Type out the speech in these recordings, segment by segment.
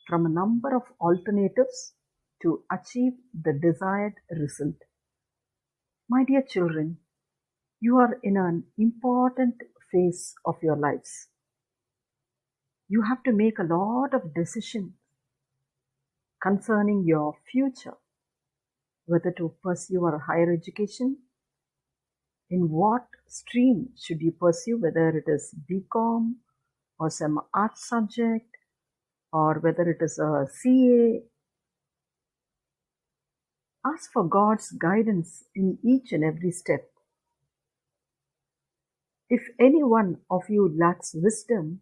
from a number of alternatives to achieve the desired result. My dear children, you are in an important phase of your lives. You have to make a lot of decisions concerning your future, whether to pursue a higher education, in what stream should you pursue, whether it is BCom or some art subject, or whether it is a CA. Ask for God's guidance in each and every step. If any one of you lacks wisdom,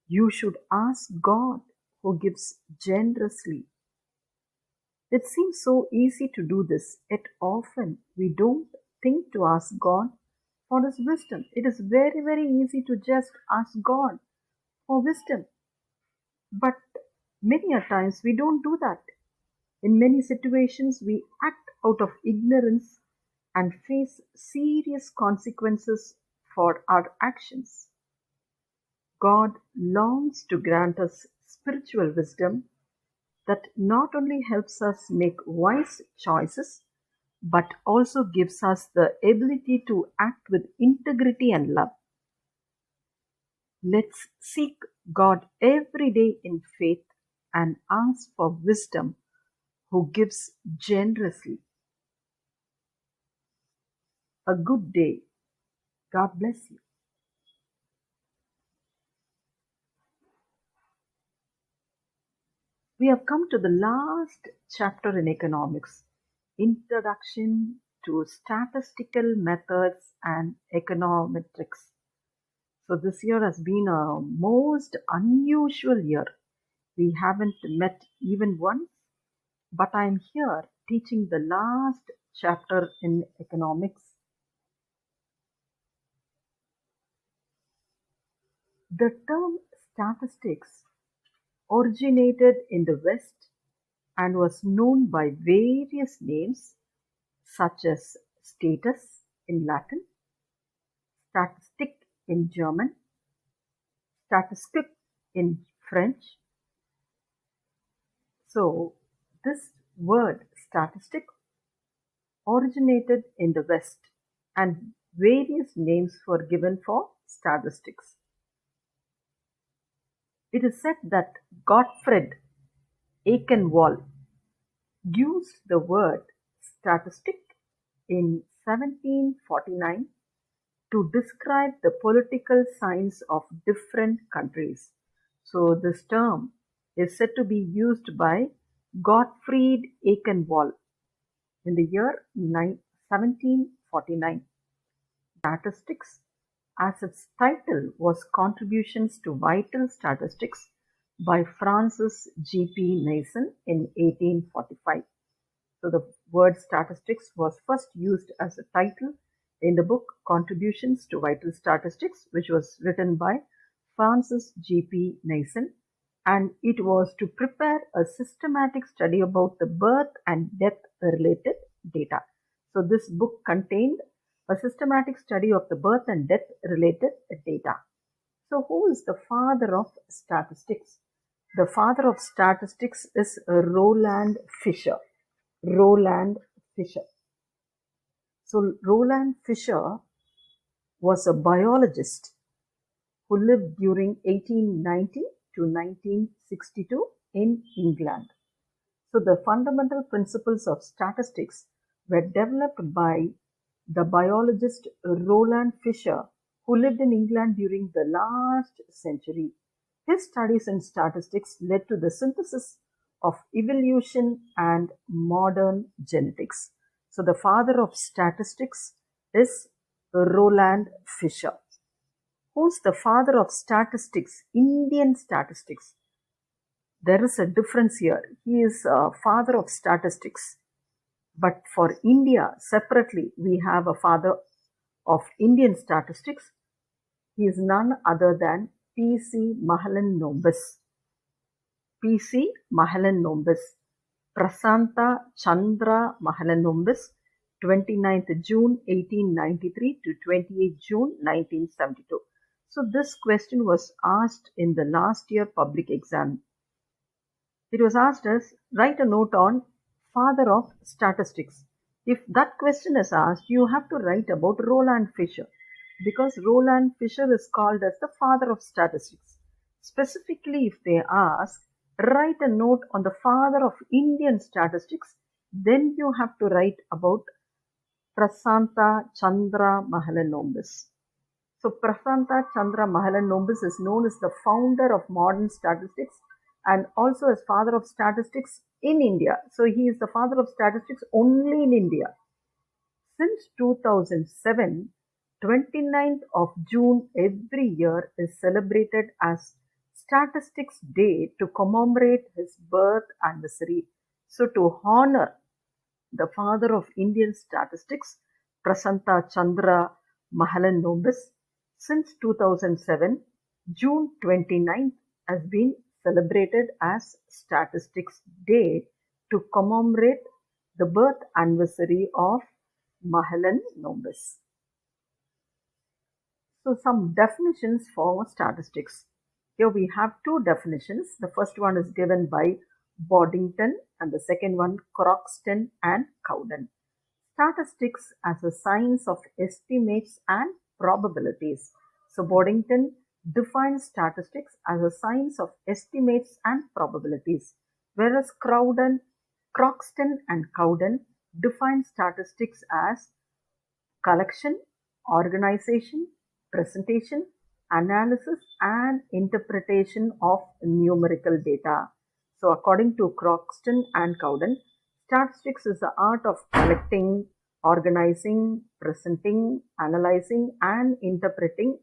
you should ask God, who gives generously. It seems so easy to do this, yet often we don't think to ask God for His wisdom. It is very, very easy to just ask God for wisdom. But many a times we don't do that. In many situations, we act out of ignorance and face serious consequences for our actions. God longs to grant us spiritual wisdom that not only helps us make wise choices, but also gives us the ability to act with integrity and love. Let's seek God every day in faith and ask for wisdom, who gives generously. A good day. God bless you. We have come to the last chapter in economics, Introduction to Statistical Methods and Econometrics. So this year has been a most unusual year. We haven't met even once, but I'm here teaching the last chapter in economics. The term statistics originated in the West and was known by various names such as status in Latin, statistic in German, statistic in French. So this word statistic originated in the West and various names were given for statistics. It is said that Gottfried Eichenwald used the word statistic in 1749 to describe the political science of different countries. So this term is said to be used by Gottfried Eichenwald in the year 1749. Statistics, as its title, was Contributions to Vital Statistics by Francis G.P. Mason in 1845. So the word statistics was first used as a title in the book Contributions to Vital Statistics, which was written by Francis G.P. Mason, and it was to prepare a systematic study about the birth and death related data. So this book contained a systematic study of the birth and death related data. So who is the father of statistics? The father of statistics is Roland Fisher. Roland Fisher. So Roland Fisher was a biologist who lived during 1890 to 1962 in England. So the fundamental principles of statistics were developed by the biologist Roland Fisher, who lived in England during the last century. His studies in statistics led to the synthesis of evolution and modern genetics. So the father of statistics is Roland Fisher. Who's the father of statistics? Indian statistics. There is a difference here. He is a father of statistics. But for India, separately, we have a father of Indian statistics. He is none other than P.C. Mahalan-Nobisz. P.C. Mahalan-Nobisz. Prasanta Chandra Mahalan-Nobisz, 29th June 1893 to 28th June 1972. So this question was asked in the last year public exam. It was asked as write a note on father of statistics. If that question is asked, you have to write about Roland Fisher because Roland Fisher is called as the father of statistics. Specifically, if they ask, write a note on the father of Indian statistics, then you have to write about Prasanta Chandra Mahalanobis. So Prasanta Chandra Mahalanobis is known as the founder of modern statistics and also as father of statistics in India. So he is the father of statistics only in India. Since 2007, 29th of June every year is celebrated as Statistics Day to commemorate his birth anniversary. So to honor the father of Indian statistics, Prasanta Chandra Mahalanobis, since 2007, June 29th has been celebrated as Statistics Day to commemorate the birth anniversary of Mahalanobis. So some definitions for statistics. Here we have two definitions. The first one is given by Boddington and the second one Croxton and Cowden. Statistics as a science of estimates and probabilities. So Boddington defines statistics as a science of estimates and probabilities, whereas Croxton and Cowden define statistics as collection, organization, presentation, analysis, and interpretation of numerical data. So, according to Croxton and Cowden, statistics is the art of collecting, organizing, presenting, analyzing, and interpreting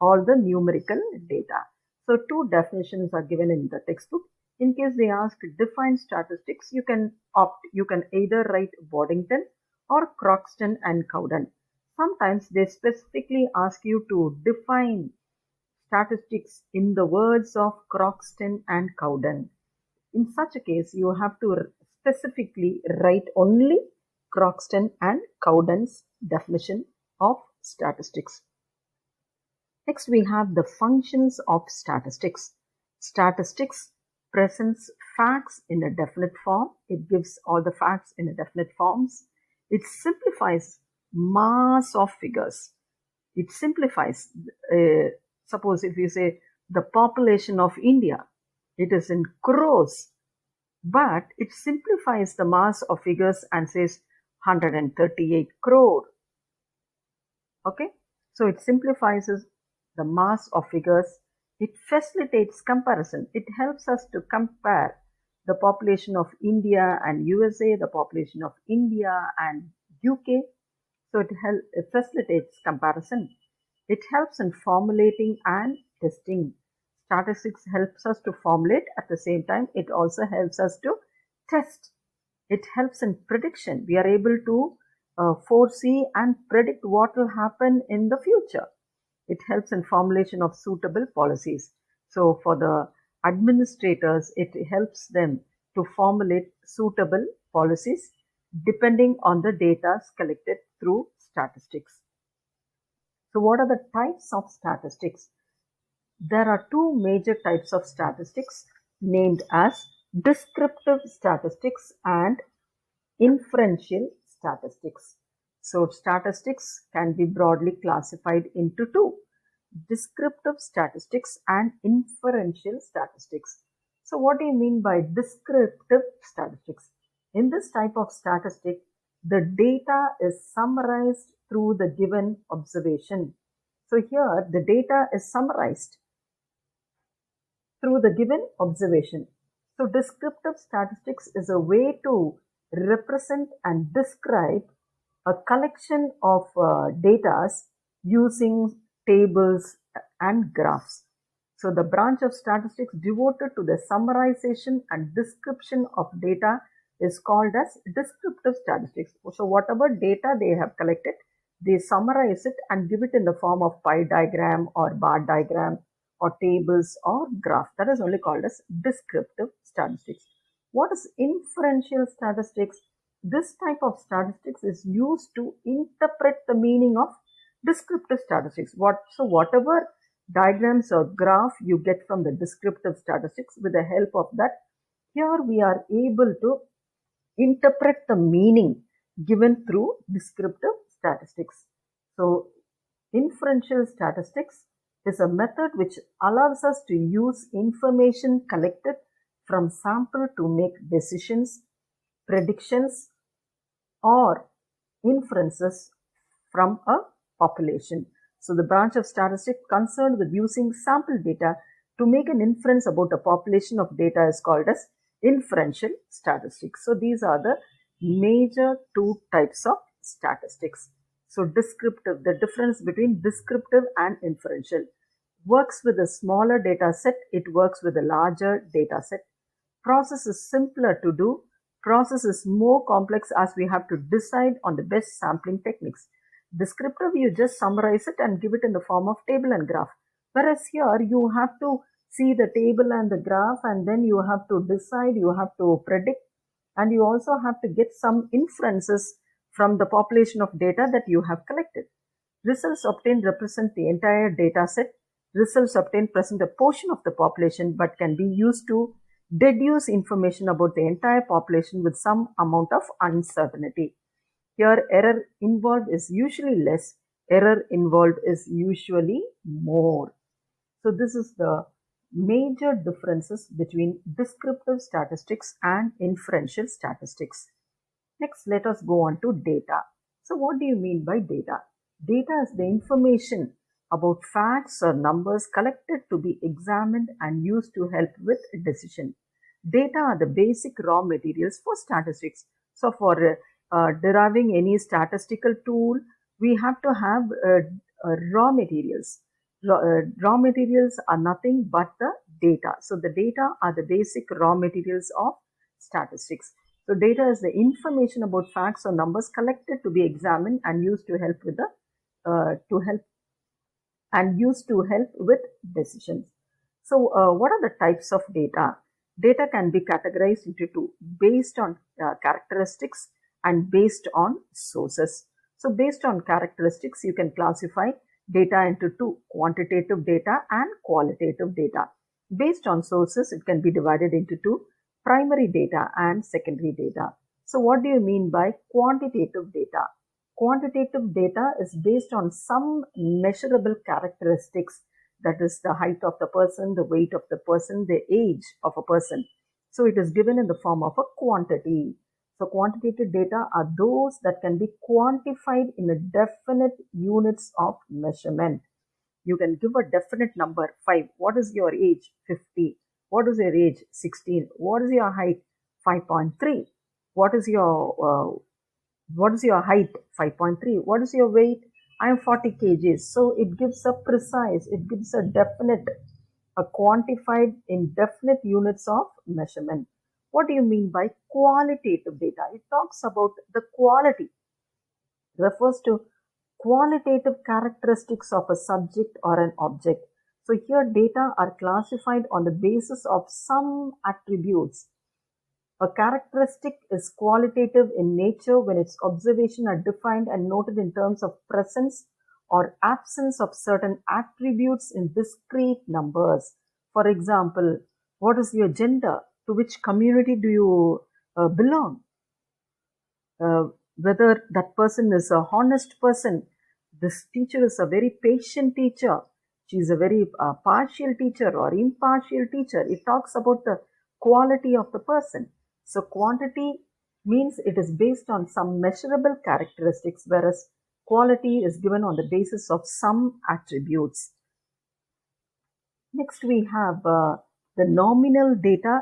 all the numerical data. So, two definitions are given in the textbook. In case they ask define statistics, you can opt. You can either write Boddington or Croxton and Cowden. Sometimes they specifically ask you to define statistics in the words of Croxton and Cowden. In such a case, you have to specifically write only Croxton and Cowden's definition of statistics. Next, we have the functions of statistics. Statistics presents facts in a definite form. It gives all the facts in a definite forms. It simplifies mass of figures. It simplifies, suppose if you say the population of India, it is in crores, but it simplifies the mass of figures and says 138 crore. Okay, so it simplifies the mass of figures. It facilitates comparison. It helps us to compare the population of India and USA, the population of India and UK. So it facilitates comparison. It helps in formulating and testing. Statistics helps us to formulate. At the same time, it also helps us to test. It helps in prediction. We are able to foresee and predict what will happen in the future. It helps in formulation of suitable policies. So for the administrators, it helps them to formulate suitable policies depending on the data collected through statistics. So what are the types of statistics? There are two major types of statistics named as descriptive statistics and inferential statistics. So statistics can be broadly classified into two: descriptive statistics and inferential statistics. So what do you mean by descriptive statistics? In this type of statistic, the data is summarized through the given observation. So here the data is summarized through the given observation. So descriptive statistics is a way to represent and describe a collection of data using tables and graphs. So the branch of statistics devoted to the summarization and description of data is called as descriptive statistics. So whatever data they have collected, they summarize it and give it in the form of pie diagram or bar diagram or tables or graph. That is only called as descriptive statistics. What is inferential statistics? This type of statistics is used to interpret the meaning of descriptive statistics. So whatever diagrams or graph you get from the descriptive statistics, with the help of that, Here we are able to interpret the meaning given through descriptive statistics. So, inferential statistics is a method which allows us to use information collected from sample to make decisions, predictions, or inferences from a population. So the branch of statistics concerned with using sample data to make an inference about a population of data is called as inferential statistics. So these are the major two types of statistics. So descriptive, the difference between descriptive and inferential. Works with a smaller data set, it works with a larger data set. Process is simpler to do. Process is more complex as we have to decide on the best sampling techniques. Descriptive, you just summarize it and give it in the form of table and graph. Whereas here, you have to see the table and the graph, and then you have to decide, you have to predict, and you also have to get some inferences from the population of data that you have collected. Results obtained represent the entire data set. Results obtained present a portion of the population but can be used to deduce information about the entire population with some amount of uncertainty. Here, error involved is usually less, error involved is usually more. So, this is the major differences between descriptive statistics and inferential statistics. Next, let us go on to data. So, what do you mean by data? Data is the information about facts or numbers collected to be examined and used to help with decision. Data are the basic raw materials for statistics. So, for deriving any statistical tool, we have to have raw materials. Raw materials are nothing but the data. So, the data are the basic raw materials of statistics. So data is the information about facts or numbers collected to be examined and used to help with decisions. So what are the types of data? Data can be categorized into two, based on characteristics and based on sources. So based on characteristics, you can classify data into two, quantitative data and qualitative data. Based on sources, it can be divided into two, primary data and secondary data. So what do you mean by quantitative data? Quantitative data is based on some measurable characteristics, that is the height of the person, the weight of the person, the age of a person. So it is given in the form of a quantity. So quantitative data are those that can be quantified in a definite units of measurement. You can give a definite number, 5. What is your age? 50. What is your age? 16. What is your height? 5.3. What is your height? 5.3. What is your weight? I am 40 kgs. So it gives a precise, it gives a definite, a quantified in definite units of measurement. What do you mean by qualitative data? It talks about the quality, refers to qualitative characteristics of a subject or an object. So here data are classified on the basis of some attributes. A characteristic is qualitative in nature when its observations are defined and noted in terms of presence or absence of certain attributes in discrete numbers. For example, what is your gender? To which community do you belong? Whether that person is a honest person. This teacher is a very patient teacher. She is a very partial teacher or impartial teacher. It talks about the quality of the person. So quantity means it is based on some measurable characteristics, whereas quality is given on the basis of some attributes. Next we have the nominal data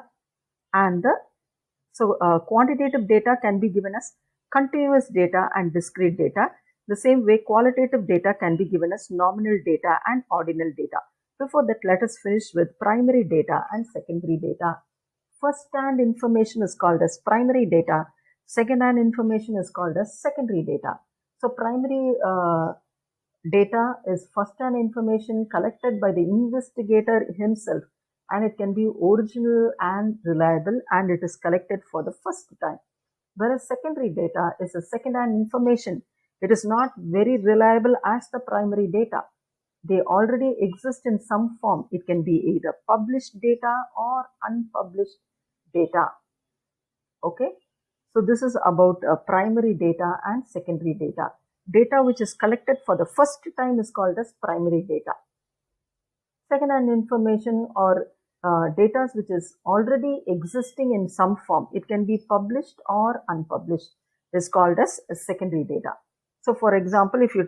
and the quantitative data can be given as continuous data and discrete data. The same way qualitative data can be given as nominal data and ordinal data. Before that, let us finish with primary data and secondary data. First-hand information is called as primary data. Second-hand information is called as secondary data. So primary data is first-hand information collected by the investigator himself, and it can be original and reliable, and it is collected for the first time. Whereas secondary data is a second-hand information. It is not very reliable as the primary data. They already exist in some form. It can be either published data or unpublished data. Okay, so this is about primary data and secondary data. Data which is collected for the first time is called as primary data. Second-hand information or data which is already existing in some form, it can be published or unpublished, is called as secondary data. So for example, if you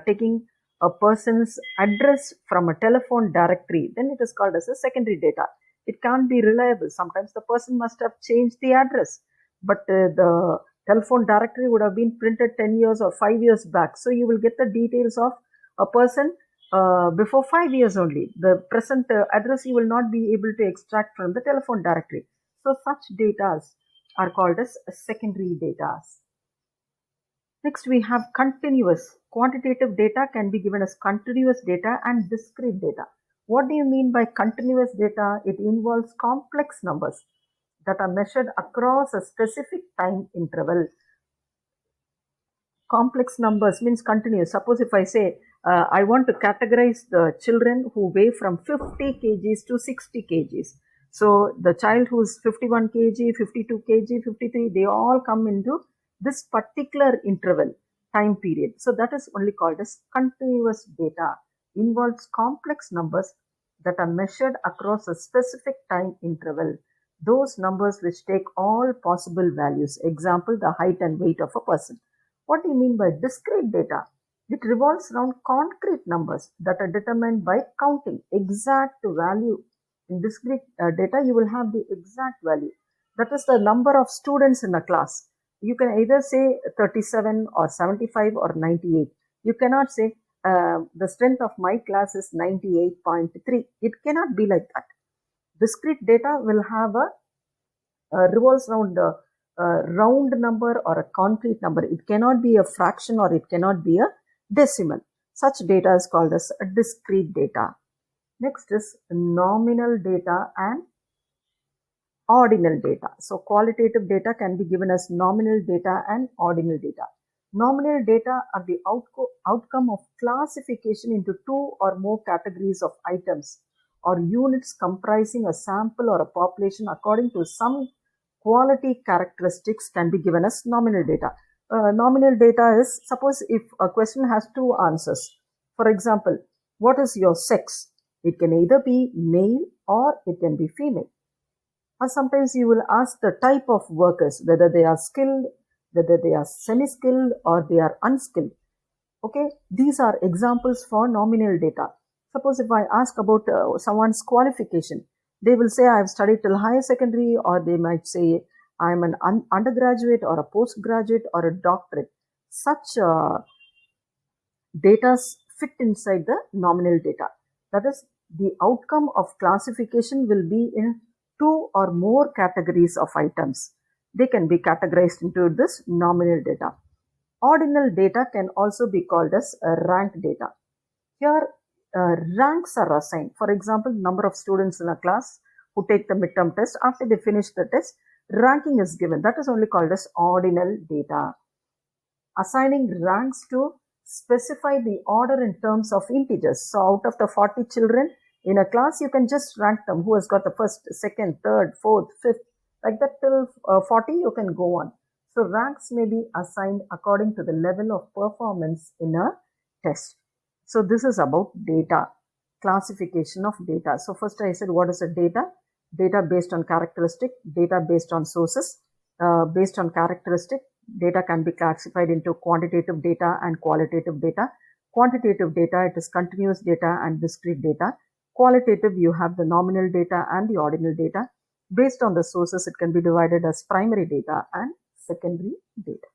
taking a person's address from a telephone directory, then it is called as a secondary data. It can't be reliable. Sometimes the person must have changed the address, but the telephone directory would have been printed 10 years or 5 years back. So you will get the details of a person before 5 years only. The present address you will not be able to extract from the telephone directory. So such data are called as secondary data. Next we have continuous. Quantitative data can be given as continuous data and discrete data. What do you mean by continuous data? It involves complex numbers that are measured across a specific time interval. Complex numbers means continuous. Suppose if I say I want to categorize the children who weigh from 50 kgs to 60 kgs. So the child who is 51 kg, 52 kg, 53, they all come into this particular interval time period. So that is only called as continuous data. Involves complex numbers that are measured across a specific time interval. Those numbers which take all possible values. Example, the height and weight of a person. What do you mean by discrete data? It revolves around concrete numbers that are determined by counting exact value. In discrete data, you will have the exact value. That is the number of students in a class. You can either say 37 or 75 or 98. You cannot say the strength of my class is 98.3. It cannot be like that. Discrete data will have a revolves around a round number or a concrete number. It cannot be a fraction or it cannot be a decimal. Such data is called as a discrete data. Next is nominal data and ordinal data. So qualitative data can be given as nominal data and ordinal data. Nominal data are the outcome of classification into two or more categories of items or units comprising a sample or a population according to some quality characteristics can be given as nominal data. Nominal data is, suppose if a question has two answers. For example, what is your sex? It can either be male or it can be female. Or sometimes you will ask the type of workers, whether they are skilled, whether they are semi-skilled or they are unskilled. Okay, these are examples for nominal data. Suppose if I ask about someone's qualification, they will say I have studied till higher secondary, or they might say I am an undergraduate or a postgraduate or a doctorate. Such data fit inside the nominal data. That is, the outcome of classification will be in two or more categories of items. They can be categorized into this nominal data. Ordinal data can also be called as rank data. Here, ranks are assigned. For example, number of students in a class who take the midterm test. After they finish the test, ranking is given. That is only called as ordinal data. Assigning ranks to specify the order in terms of integers. So out of the 40 children in a class, you can just rank them. Who has got the first, second, third, fourth, fifth, like that till 40 you can go on. So ranks may be assigned according to the level of performance in a test. So this is about data, classification of data. So first I said what is a data? Data based on characteristic, data based on sources. Based on characteristic, data can be classified into quantitative data and qualitative data. Quantitative data, it is continuous data and discrete data. Qualitative, you have the nominal data and the ordinal data. Based on the sources, it can be divided as primary data and secondary data.